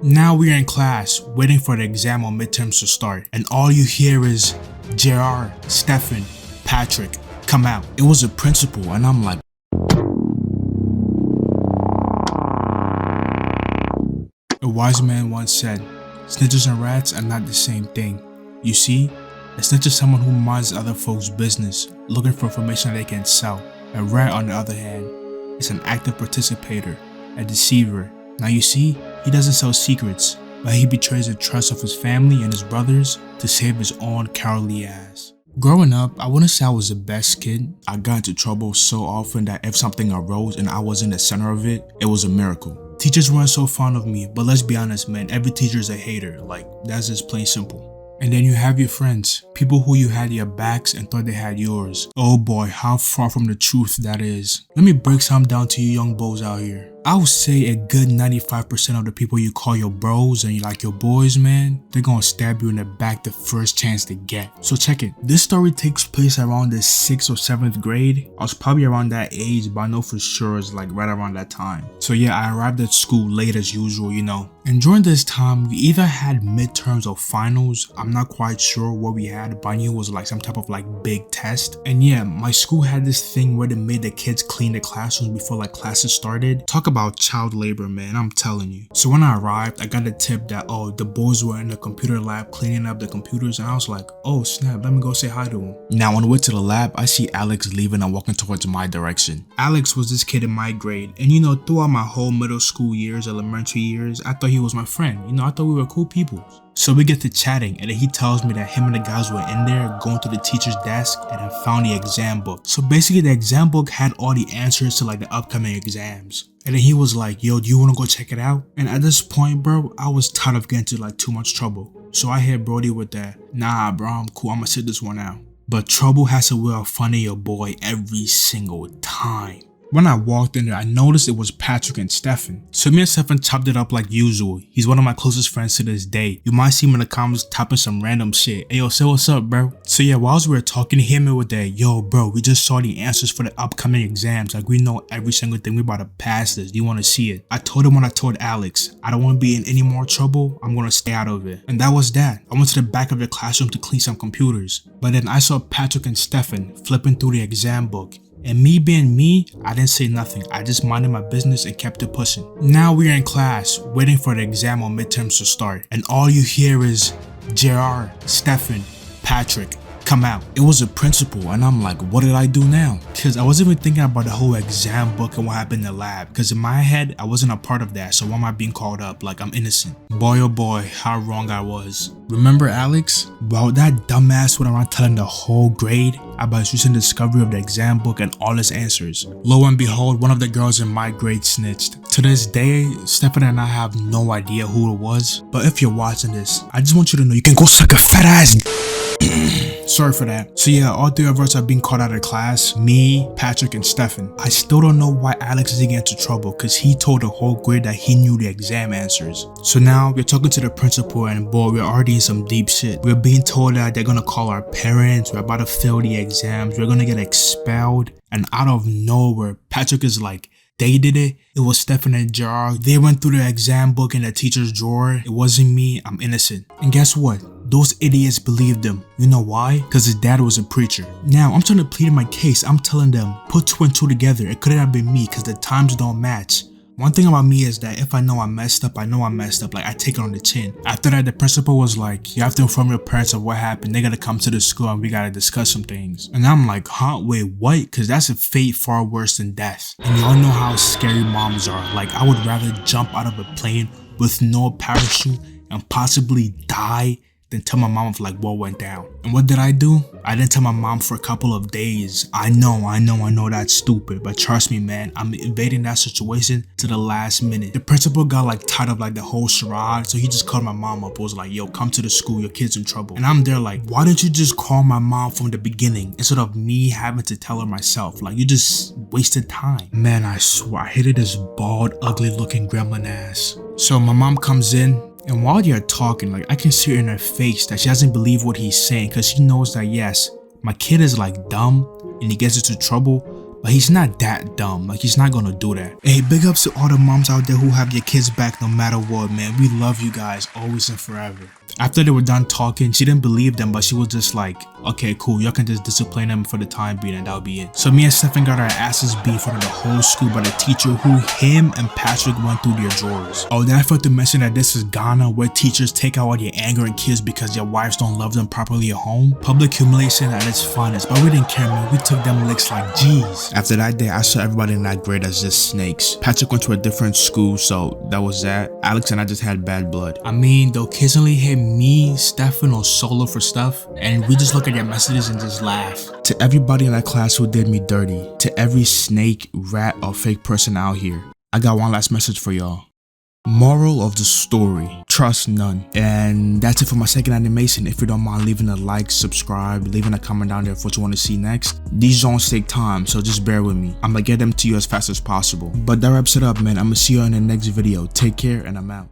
Now we're in class, waiting for the exam or midterms to start, and all you hear is JR, Stefan, Patrick, come out. It was a principal, and I'm like, a wise man once said, snitches and rats are not the same thing. You see, a snitch is someone who minds other folks' business, looking for information they can sell. A rat, on the other hand, is an active participator, a deceiver. Now you see, he doesn't sell secrets, but he betrays the trust of his family and his brothers to save his own cowardly ass. Growing up, I wouldn't say I was the best kid. I got into trouble so often that if something arose and I was in the center of it, it was a miracle. Teachers weren't so fond of me, but let's be honest, man, every teacher is a hater. Like, that's just plain simple. And then you have your friends, people who you had your backs and thought they had yours. Oh boy, how far from the truth that is. Let me break some down to you young boys out here. I would say a good 95% of the people you call your bros and you like your boys, man, they're gonna stab you in the back the first chance they get. So check it. This story takes place around the 6th or 7th grade. I was probably around that age, but I know for sure it's like right around that time. So yeah, I arrived at school late as usual, you know. And during this time, we either had midterms or finals. I'm not quite sure what we had, but I knew it was like some type of like big test. And yeah, my school had this thing where they made the kids clean the classrooms before like classes started. Talk about child labor, man, I'm telling you. So when I arrived, I got a tip that, oh, the boys were in the computer lab cleaning up the computers, and I was like, oh snap, let me go say hi to them. Now on the way to the lab, I see Alex leaving and walking towards my direction. Alex was this kid in my grade, and you know, throughout my whole middle school years, elementary years, I thought he was my friend. You know, I thought we were cool people. So we get to chatting, and then he tells me that him and the guys were in there going to the teacher's desk and had found the exam book. So basically the exam book had all the answers to like the upcoming exams. And then he was like, yo, do you want to go check it out? And at this point, bro, I was tired of getting into like too much trouble. So I hit Brody with that, nah bro, I'm cool, I'm gonna sit this one out. But trouble has a way of finding your boy every single time. When I walked in there, I noticed it was Patrick and Stefan. So me and Stefan chopped it up like usual. He's one of my closest friends to this day. You might see him in the comments typing some random shit. Hey yo, say what's up, bro. So yeah, whilst we were talking, he hit me with that, yo bro, we just saw the answers for the upcoming exams. Like, we know every single thing, we about to pass this. Do you want to see it? I told him what I told Alex. I don't want to be in any more trouble. I'm gonna stay out of it. And that was that. I went to the back of the classroom to clean some computers. But then I saw Patrick and Stefan flipping through the exam book. And me being me, I didn't say nothing. I just minded my business and kept it pushing. Now we're in class, waiting for the exam or midterms to start. And all you hear is JR, Stefan, Patrick, come out. It was a principal, and I'm like, what did I do now? Because I wasn't even thinking about the whole exam book and what happened in the lab. Because in my head, I wasn't a part of that. So why am I being called up? Like, I'm innocent. Boy oh boy, how wrong I was. Remember Alex? Well, that dumbass went around telling the whole grade about his recent discovery of the exam book and all its answers. Lo and behold, one of the girls in my grade snitched. To this day, Stefan and I have no idea who it was. But if you're watching this, I just want you to know you can go suck a fat ass. Sorry for that. So yeah, all three of us are being called out of class. Me, Patrick, and Stefan. I still don't know why Alex is getting into trouble, because he told the whole grade that he knew the exam answers. So now we're talking to the principal, and boy, we're already in some deep shit. We're being told that they're gonna call our parents, we're about to fail the exams, we're gonna get expelled. And out of nowhere, Patrick is like, they did it. It was Stefan and JR. They went through the exam book in the teacher's drawer. It wasn't me. I'm innocent. And guess what? Those idiots believed him. You know why? Because his dad was a preacher. Now, I'm trying to plead my case. I'm telling them, put 2 and 2 together. It couldn't have been me because the times don't match. One thing about me is that if I know I messed up, I know I messed up. Like, I take it on the chin. After that, the principal was like, you have to inform your parents of what happened. They gotta come to the school and we gotta discuss some things. And I'm like, huh? Wait, what? Because that's a fate far worse than death. And y'all know how scary moms are. Like, I would rather jump out of a plane with no parachute and possibly die than tell my mom of like what went down. And what did I do? I didn't tell my mom for a couple of days. I know that's stupid, but trust me, man, I'm evading that situation to the last minute. The principal got like tired of like the whole charade, so he just called my mom up. Was like, yo, come to the school, your kid's in trouble. And I'm there like, why didn't you just call my mom from the beginning instead of me having to tell her myself? Like, you just wasted time. Man, I swear, I hated this bald, ugly looking gremlin ass. So my mom comes in, and while they're talking, like, I can see her in her face that she doesn't believe what he's saying, because she knows that yes, my kid is like dumb and he gets into trouble, But he's not that dumb. Like, he's not gonna do that. Hey, big ups to all the moms out there who have your kids back no matter what, man. We love you guys always and forever. After they were done talking, she didn't believe them, but she was just like, okay, cool, y'all can just discipline them for the time being and that'll be it. So me and Stefan got our asses beat in front of the whole school by the teacher who him and Patrick went through their drawers. Oh, then I forgot to mention that this is Ghana, where teachers take out all your anger and kids because your wives don't love them properly at home. Public humiliation at its finest, but we didn't care, man. We took them licks like G's. After that day, I saw everybody in that grade as just snakes. Patrick went to a different school, so that was that. Alex and I just had bad blood. I mean, they'll occasionally hit me, Stefan, or Solo for stuff, and we just look at their messages and just laugh. To everybody in that class who did me dirty, to every snake, rat, or fake person out here, I got one last message for y'all. Moral of the story, trust none. And that's it for my second animation. If you don't mind leaving a like, subscribe, leaving a comment down there for what you want to see next. These zones take time, so just bear with me. I'm gonna get them to you as fast as possible. But that wraps it up, man. I'm gonna see you in the next video. Take care, and I'm out.